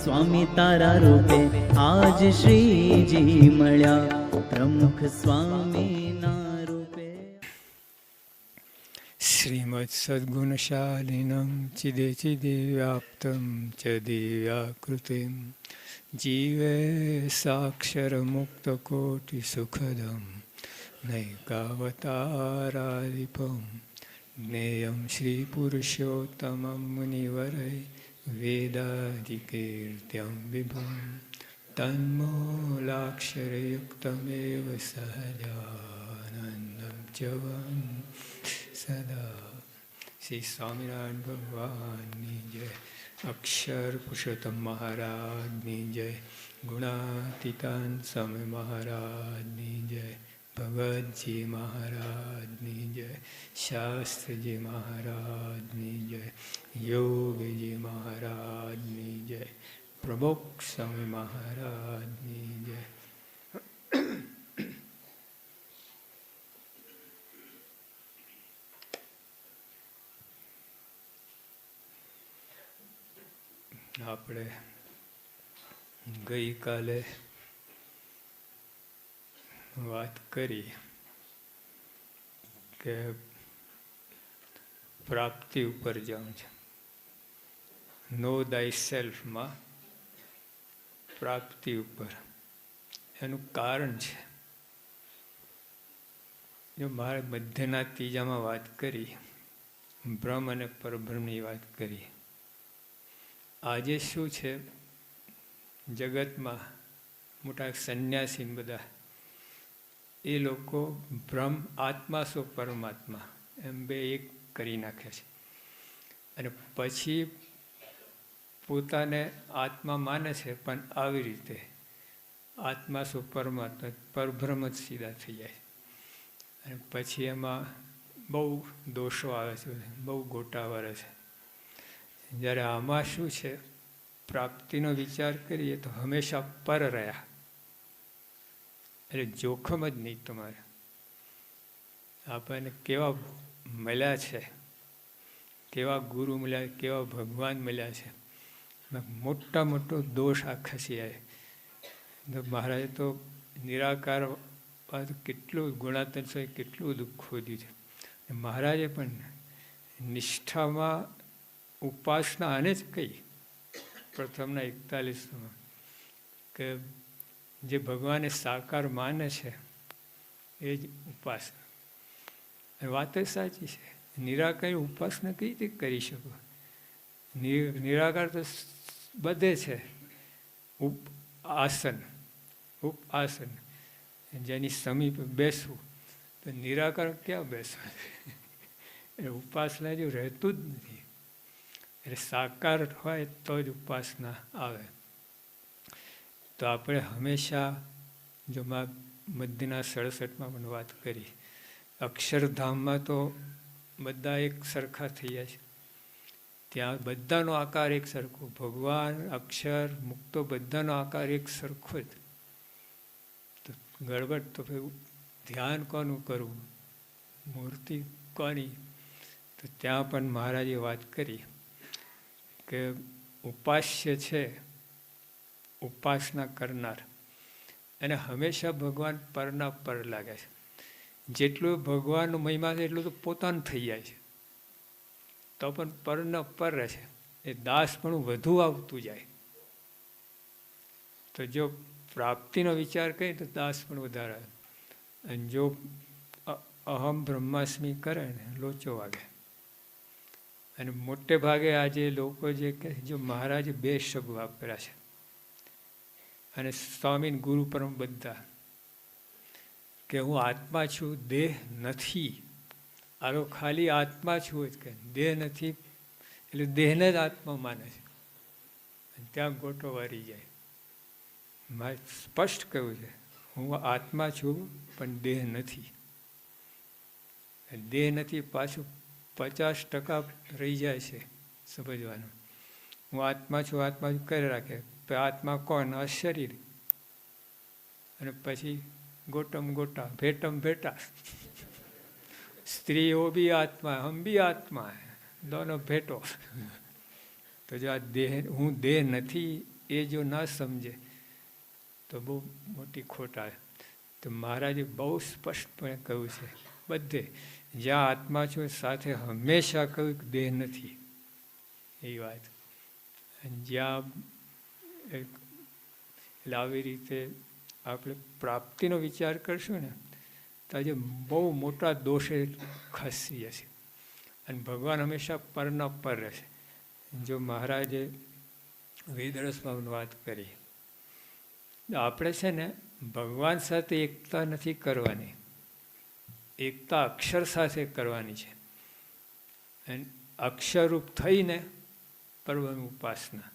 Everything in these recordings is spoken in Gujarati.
સ્વામી તારા રૂપે આજ શ્રીજી મળ્યા, પ્રમુખ સ્વામીના રૂપે. શ્રીમદ સદ્ગુણશાલિનમ ચિદે ચિદે વ્યાપ્તમ ચ દિવ્યાકૃતિમ જીવે સાક્ષરમુક્તકોટિ સુખદમ નૈકાવતારાધિપમ જ્ઞેયં શ્રી પુરુષોત્તમં મુનિવરૈ વેદાધિકીર્ત્યં વિભું તન્મૂલાક્ષરયુક્તમેવ સહજાનંદં ચ વં સદા. શ્રી સ્વામિનારાયણ ભગવાનની જય, અક્ષર પુરુષોત્તમ મહારાજની જય, ગુણાતીતાન સ્વામી મહારાજની જય, ભગતજી મહારાજની જય, શાસ્ત્રીજી મહારાજની જય, યોગીજી મહારાજની જય, પ્રમુખ સ્વામી મહારાજની જય. આપણે ગઈકાલે વાત કરી કે પ્રાપ્તિ ઉપર જવું છે. નો દાય સેલ્ફમાં પ્રાપ્તિ ઉપર એનું કારણ છે. જો મારે મધ્યના ત્રીજામાં વાત કરી, બ્રહ્મ અને પરબ્રહ્મની વાત કરી. આજે શું છે, જગતમાં મોટા સંન્યાસી બધા એ લોકો બ્રહ્મ આત્મા સો પરમાત્મા એમ બે એક કરી નાખે છે અને પછી પોતાને આત્મા માને છે, પણ આવી રીતે આત્મા સો પરમાત્મા પરબ્રહ્મ જ સીધા થઈ જાય અને પછી એમાં બહુ દોષો આવે છે, બહુ ગોટા વળે છે. જ્યારે આમાં શું છે, પ્રાપ્તિનો વિચાર કરીએ તો હંમેશા પર રહ્યા, એટલે જોખમ જ નહીં તમારે. આપણને કેવા મળ્યા છે, કેવા ગુરુ મળ્યા, કેવા ભગવાન મળ્યા છે, મોટા મોટો દોષ આ ખસી આવે. મહારાજે તો નિરાકાર કેટલું ગુણાતીત છે, કેટલું દુઃખ ખોદ્યું છે. મહારાજે પણ નિષ્ઠામાં ઉપાસના આને જ કહી પ્રથમના 41માં કે જે ભગવાને સાકાર માને છે એ જ ઉપાસના. વાત જ સાચી છે. નિરાકારની ઉપાસના કઈ રીતે કરી શકો? નિરાકાર તો બધે છે. ઉપાસન જેની સમીપ બેસવું, તો નિરાકાર ક્યાં બેસવું? એ ઉપાસના જો રહેતું જ નથી. એટલે સાકાર હોય તો જ ઉપાસના આવે. તો આપણે હંમેશા, જો મધ્યના 67માં પણ વાત કરી, અક્ષરધામમાં તો બધા એક સરખા થઈ જાય છે. ત્યાં બધાનો આકાર એક સરખો, ભગવાન, અક્ષર, મુક્તો બધાનો આકાર એક સરખો જ. તો ગડબડ તો ધ્યાન કોનું કરવું, મૂર્તિ કોની? તો ત્યાં પણ મહારાજે વાત કરી કે ઉપાસ્ય છે, ઉપાસના કરનાર, એને હંમેશા ભગવાન પરના પર લાગે છે. જેટલું ભગવાનનો મહિમા છે એટલું તો પોતાનું થઈ જાય છે, તો પણ પરના પર રહે છે. એ દાસ પણ વધુ આવતું જાય. તો જો પ્રાપ્તિનો વિચાર કરીએ તો દાસ પણ વધારે, અને જો અહમ બ્રહ્માસ્મિ કરે ને લોચો વાગે. અને મોટે ભાગે આજે લોકો જે કહે, જો મહારાજે 2 શબ્દ વાપર્યા છે અને સ્વામી ગુરુ પરમ બધા, કે હું આત્મા છું, દેહ નથી. આરો ખાલી આત્મા છું જ કે દેહ નથી, એટલે દેહને જ આત્મા માને છે. અને ત્યાં ગોટો વારી જાય. મારે સ્પષ્ટ કહ્યું છે, હું આત્મા છું પણ દેહ નથી. દેહ નથી પાછું 50% રહી જાય છે સમજવાનું. હું આત્મા છું, આત્મા છું કરી રાખે. આત્મા કોણ? આ શરીર. અને પછી ગોટમ ગોટા, ભેટમ ભેટા. સ્ત્રી વો ભી આત્મા, હમ ભી આત્મા હૈ, દોનો ભેટો. તો જો આ દેહ, હું દેહ નથી એ જો ના સમજે તો બહુ મોટી ખોટ આવે. તો મહારાજે બહુ સ્પષ્ટપણે કહ્યું છે બધે, જ્યાં આત્મા છો સાથે હંમેશા કહ્યું કે દેહ નથી એ વાત. જ્યાં એટલે આવી રીતે આપણે પ્રાપ્તિનો વિચાર કરશું ને તો આજે બહુ મોટા દોષે ખસી જશે. અને ભગવાન હંમેશા પરના પર રહેશે. જો મહારાજે વેદરસમાં વાત કરી, આપણે છે ને ભગવાન સાથે એકતા નથી કરવાની, એકતા અક્ષર સાથે કરવાની છે. અને અક્ષરરૂપ થઈને પરમની ઉપાસના.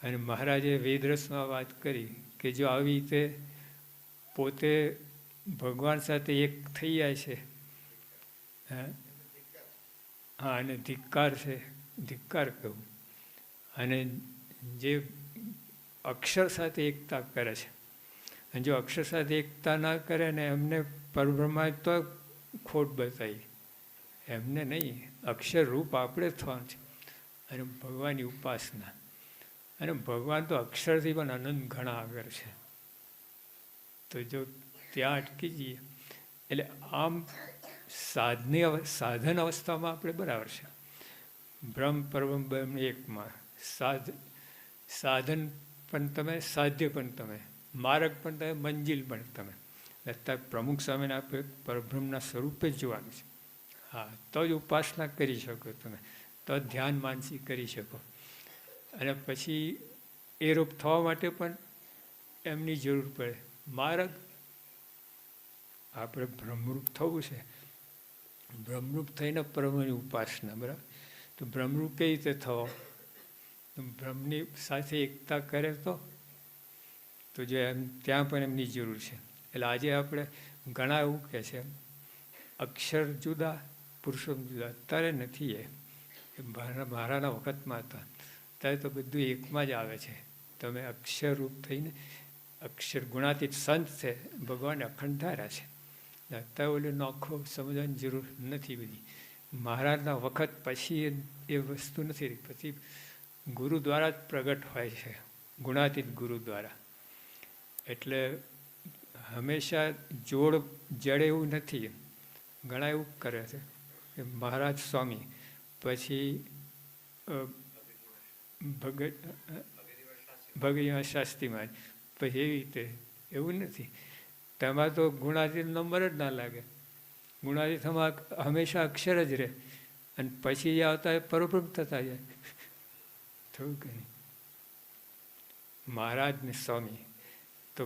અને મહારાજે વેદરસમાં વાત કરી કે જો આવી રીતે પોતે ભગવાન સાથે એક થઈ જાય છે, હા, અને ધિક્કાર છે, ધિક્કાર કહું, અને જે અક્ષર સાથે એકતા કરે છે, અને જો અક્ષર સાથે એકતા ના કરે ને એમને પરબ્રહ્મા તો ખોટ બતાવી, એમને નહીં, અક્ષર રૂપ આપણે થવાનું છે. અને ભગવાનની ઉપાસના, અને ભગવાન તો અક્ષરથી પણ અનંત ઘણા આગળ છે. તો જો ત્યાં અટકી જઈએ એટલે આમ સાધન અવસ્થામાં આપણે બરાબર છે. બ્રહ્મ પરબ્રહ્મ એકમાં સાધન પણ તમે, સાધ્ય પણ તમે, માર્ગ પણ તમે, મંજિલ પણ તમે. અત્યારે પ્રમુખ સ્વામીને આપણે પરબ્રહ્મના સ્વરૂપે જ જોવાનું છે. હા, તો જ ઉપાસના કરી શકો તમે, તો જ ધ્યાન માનસી કરી શકો. અને પછી એ રૂપ થવા માટે પણ એમની જરૂર પડે. માર્ગ આપણે બ્રહ્મરૂપ થવું છે, બ્રહ્મરૂપ થઈને પરમની ઉપાસના, બરાબર. તો બ્રહ્મરૂપ કઈ રીતે થવો? બ્રહ્મની સાથે એકતા કરે તો જો એમ ત્યાં પણ એમની જરૂર છે. એટલે આજે આપણે ઘણા એવું કહે છે અક્ષર જુદા, પુરુષોત્તમ જુદા. અત્યારે નથી એ મારાના વખતમાં હતા. અત્યારે તો બધું એકમાં જ આવે છે. તમે અક્ષરરૂપ થઈને, અક્ષર ગુણાતીત સંત છે, ભગવાને અખંડ ધાર્યા છે. અત્યારે ઓલે નોખો સમજવાની જરૂર નથી બધી. મહારાજના વખત પછી એ વસ્તુ નથી રહી. પછી ગુરુ દ્વારા જ પ્રગટ હોય છે, ગુણાતીત ગુરુ દ્વારા. એટલે હંમેશા જોડ જડે એવું નથી. ઘણા એવું કરે છે કે મહારાજ સ્વામી, પછી ભગત શાસ્ત્રીમાં, પછી એવી રીતે એવું નથી. તેમાં તો ગુણાતીત નંબર જ ના લાગે. ગુણાતીતમાં હંમેશા અક્ષર જ રહે, અને પછી જે આવતા એ પરબ્રહ્મ થતા જાય. થયું કે નહીં? મહારાજ ને સ્વામી તો,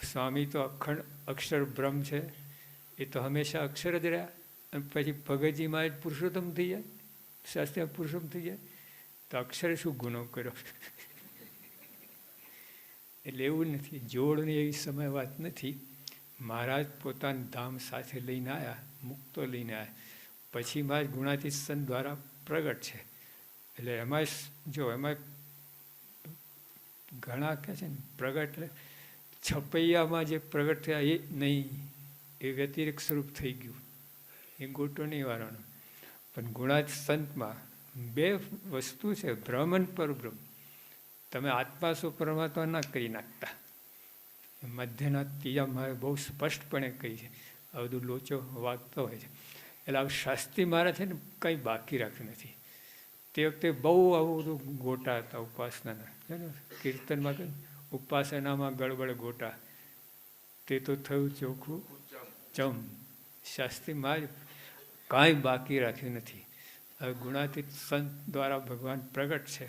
સ્વામી તો અખંડ અક્ષર બ્રહ્મ છે, એ તો હંમેશા અક્ષર જ રહ્યા. અને પછી ભગતજીમાં જ પુરુષોત્તમ થઈ જાય, શાસ્ત્રીમાં પુરુષોત્તમ થઈ જાય. તો અક્ષરે શું ગુનો કર્યો? એટલે એવું નથી, જોડની એવી સમય વાત નથી. મહારાજ પોતાના ધામ સાથે લઈને આવ્યા, મુક્તો લઈને આવ્યા, પછી માં જ ગુણાતીત સંત દ્વારા પ્રગટ છે. એટલે એમાં જો એમાં ઘણા કહે છે ને પ્રગટ એટલે છપૈયામાં જે પ્રગટ થયા એ નહીં, એ વ્યતિરિક્ત સ્વરૂપ થઈ ગયું, એ ગોટો નહીં વાળવાનો. પણ ગુણાતીત સંતમાં બે વસ્તુ છે, બ્રહ્મ અને પરબ્રહ્મ. તમે આત્મા શું પરમાત્મા ના કરી નાખતા. મધ્યના ત્રીજા મારે બહુ સ્પષ્ટપણે કહી છે. આ બધું લોચો વાગતો હોય છે. એટલે આ શાસ્ત્રી મારા છે ને કંઈ બાકી રાખ્યું નથી. તે વખતે બહુ આવું બધું ગોટા હતા ઉપાસનાના. છે ને કીર્તનમાં કહ્યું ઉપાસનામાં ગડબડ ગોટા, તે તો થયું ચોખ્ખું ચમ. શાસ્ત્રીમાં જ કાંઈ બાકી રાખ્યું નથી. હવે ગુણાતીત સંત દ્વારા ભગવાન પ્રગટ છે,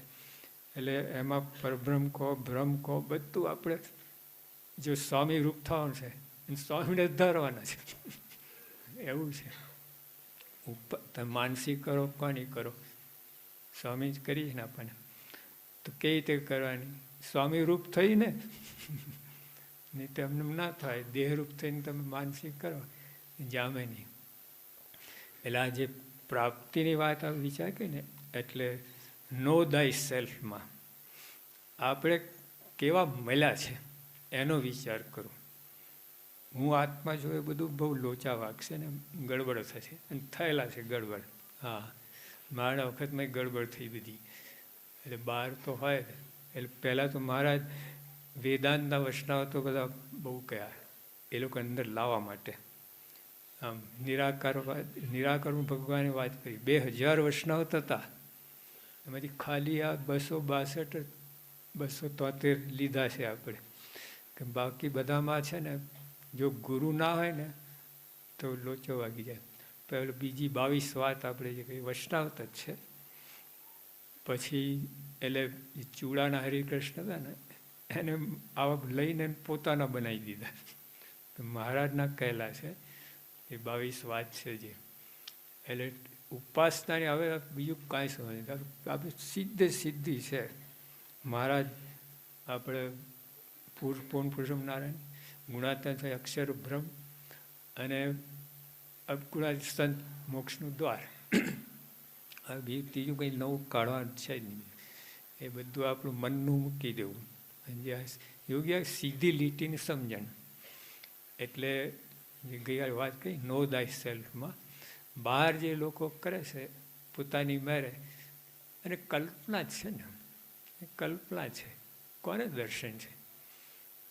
એટલે એમાં પરબ્રહ્મ કહો, બ્રહ્મ કહો, બધું આપણે જો સ્વામી રૂપ થવાનું છે, સ્વામીને ધારવાના છે. એવું છે. તમે માનસી કરો, કોની કરો? સ્વામી જ કરીએ ને આપણને. તો કઈ રીતે કરવાની? સ્વામી રૂપ થઈને, નહીં તો એમને ના થાય. દેહરૂપ થઈને તમે માનસી કરો, જામે નહીં. એટલે આ જે પ્રાપ્તિની વાત આ વિચાર કરી ને, એટલે નો દાય સેલ્ફમાં આપણે કેવા મળ્યા છે એનો વિચાર કરો. હું આત્મા જોયે બધું બહુ લોચા વાગશે ને ગડબડ થશે, અને થયેલા છે ગડબડ. હા, મારા વખતમાં ગડબડ થઈ બધી. એટલે બહાર તો હોય એટલે પહેલાં તો મહારાજ વેદાંતના વૈષ્ણવ તો બધા બહુ કયા એ લોકો અંદર લાવવા માટે. આમ નિરાકાર ભગવાને વાત કરી 2000 વૈષ્ણવ હતા, એમાંથી ખાલી આ 262 273 લીધા છે આપણે, કે બાકી બધામાં છે ને જો ગુરુ ના હોય ને તો લોચો વાગી જાય. પહેલું બીજી 22 વાત આપણે જે કહી વૈષ્ણવ જ છે. પછી એટલે ચૂડાના હરિકૃષ્ણ હતા ને એને આવા લઈને પોતાના બનાવી દીધા. મહારાજના કહેલા છે એ 22 વાત છે જે. એટલે ઉપાસનાની હવે બીજું કાંઈ સમજ નથી, આપણે સીધી છે. મહારાજ આપણે પૂર્ણ પુરુષોત્તમ નારાયણ, ગુણાતીત અક્ષર બ્રહ્મ અને અવગુણાતીત સંત મોક્ષનું દ્વાર. હવે બીજું ત્રીજું કંઈ નવું કાઢવાનું છે જ નહીં. એ બધું આપણું મનનું મૂકી દેવું. જે યોગ્ય સીધી લીટીની સમજણ. એટલે ગઈ વાત કહી નો દાય સેલ્ફમાં બહાર જે લોકો કરે છે પોતાની મેરે, અને કલ્પના જ છે ને, એ કલ્પના છે. કોને દર્શન છે?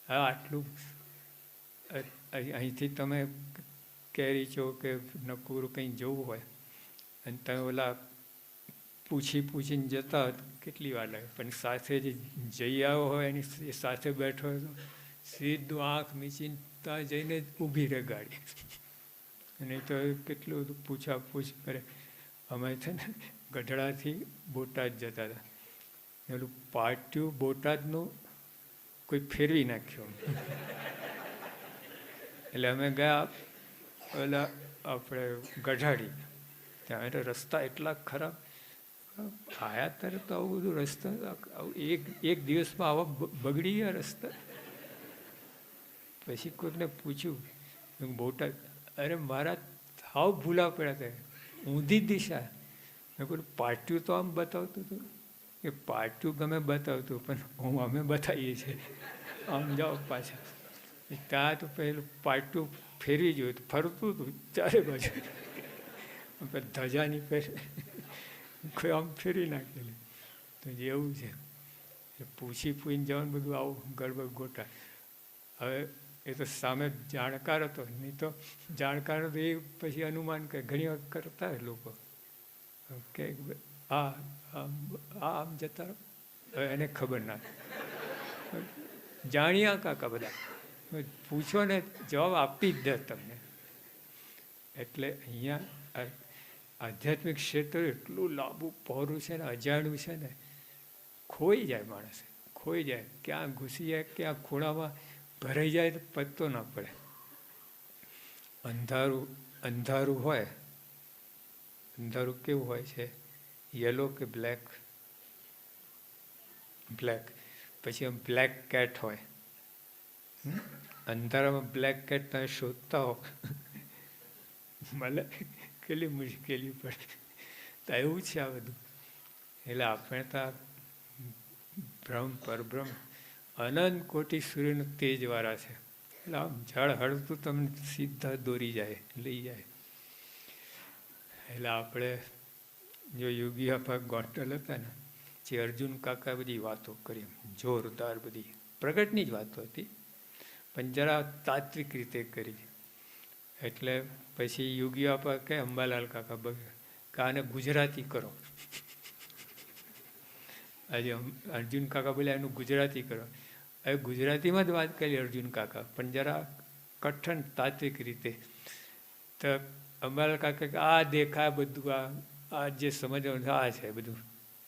હા, આટલું અહીંથી તમે કેરી છો કે નકુર કંઈ જવું હોય અને તમે ઓલા પૂછીને જતા હોય કેટલી વાર લાગે, પણ સાથે જે જઈ આવ્યો હોય એની સાથે બેઠો હોય તો સીધું આંખ મીચીને ત્યાં જઈને ઊભી રહે ગાડી. અને તો કેટલું બધું પૂછ કરે. અમે છે ને ગઢડાથી બોટાદ જતા હતા, પેલું પાટિયું બોટાદનું કોઈ ફેરવી નાખ્યું. એટલે અમે ગયા ઓલા આપણે ગઢાડી, ત્યાં એટલે રસ્તા એટલા ખરાબ. આયા ત્યારે તો આવું બધું રસ્તા એક દિવસમાં આવા બગડી ગયા રસ્તા. પછી કોઈને પૂછ્યું બોટાદ, અરે મારા હાવ ભૂલા પડ્યા હતા, ઊંધી દિશા. મેં કોઈ પાટિયું તો આમ બતાવતું હતું, એ પાટિયું ગમે બતાવતું પણ અમે બતાવીએ છીએ આમ જાઓ પાછા. ત્યાં તો પેલું પાટિયું ફેરવી જોયું તો ફરતું હતું ચારે બાજુ, ધજાની પહેરે કોઈ આમ ફેરવી નાખેલી. તો જેવું છે પૂછીને જવાનું બધું આવું ગડબડ ગોટા. હવે એ તો સામે જાણકાર હતો, નહીં તો જાણકાર હતો એ પછી અનુમાન કરે ઘણી વખત કરતા હોય લોકો કે આમ જતા રહો. હવે એને ખબર ના, જાણ્યા કાકા બધા પૂછો ને જવાબ આપી જ દે તમને. એટલે અહીંયા આધ્યાત્મિક ક્ષેત્ર એટલું લાંબુ પહોળું છે ને, અજાણ્યું છે ને, ખોઈ જાય માણસ, ખોઈ જાય. ક્યાં ઘૂસી જાય, ક્યાં ખૂણામાં ભરાઈ જાય તો પત્તો ના પડે. અંધારું હોય, અંધારું કેવું હોય છે? યલો કે બ્લેક? બ્લેક. પછી આમ બ્લેક કેટ હોય. અંધારામાં બ્લેક કેટ તમે શોધતા હો મળે કેટલી મુશ્કેલી પડે. તો એવું છે આ બધું. એટલે આપણે તો બ્રહ્મ પરબ્રહ્મ અનંત કોટી સૂર્યનો તેજવાળા છે. એટલે આમ ઝાડ હળતું તમને સીધા દોરી જાય, લઈ જાય. એટલે આપણે જો યોગી આપા ગોંડલ હતા ને, જે અર્જુન કાકા બધી વાતો કરી જોરદાર, બધી પ્રગટની જ વાતો હતી પણ જરા તાત્વિક રીતે કરી. એટલે પછી યોગી આપા કે અંબાલાલ કાકા કે આને ગુજરાતી કરો. આજે અર્જુન કાકા બોલ્યા એનું ગુજરાતી કરો. હવે ગુજરાતીમાં જ વાત કરી અર્જુન કાકા, પણ જરા કઠણ તાત્વિક રીતે. તો અંબાલાલ કાકા કે આ દેખાય બધું, આ જે સમજવાનું આ છે બધું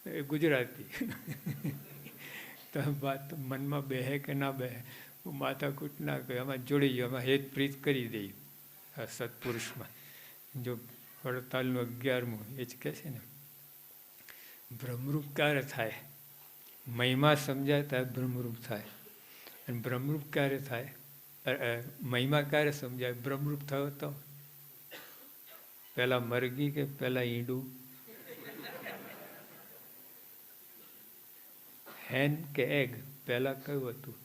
એ ગુજરાતી. તો વાત મનમાં બેહે કે ના બેહે, માથાકૂટ ના કરે, આમાં જોડી ગયો, આમાં હેત પ્રીત કરી દઈએ સત્પુરુષમાં. જો વડતાલનું 11મું એ જ કહે છે ને, બ્રહ્મરૂપ ક્યારે થાય? મહિમા સમજાય ત્યારે બ્રહ્મરૂપ થાય. અને બ્રહ્મરૂપ ક્યારે થાય? મહિમા ક્યારે સમજાય? બ્રહ્મરૂપ થયો તો પહેલા મરઘી કે પહેલા ઈંડું? હેન કે એગ પહેલા કયું હતું?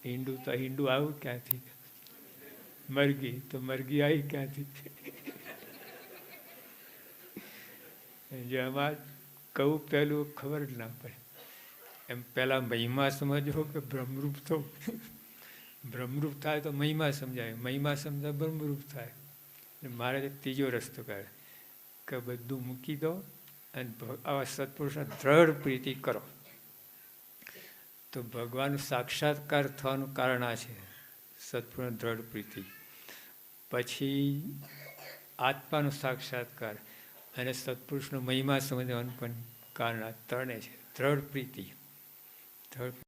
ઈંડું. તો ઈંડું આવ્યું ક્યાંથી? મરઘી. તો મરઘી આવી ક્યાંથી? જેમાં કહું પહેલું ખબર જ ના પડે. એમ પહેલાં મહિમા સમજવો કે બ્રહ્મરૂપ થવું. બ્રહ્મરૂપ થાય તો મહિમા સમજાય, મહિમા સમજાય બ્રહ્મરૂપ થાય. મારે ત્રીજો રસ્તો કાઢે કે બધું મૂકી દો અને આવા સત્પુરુષને દ્રઢ પ્રીતિ કરો. તો ભગવાનનું સાક્ષાત્કાર થવાનું કારણ આ છે, સત્પુરુષ દ્રઢ પ્રીતિ. પછી આત્માનો સાક્ષાત્કાર અને સત્પુરુષનો મહિમા સમજવાનું પણ કારણ આ ત્રણે છે. દ્રઢ પ્રીતિ, દ્રઢ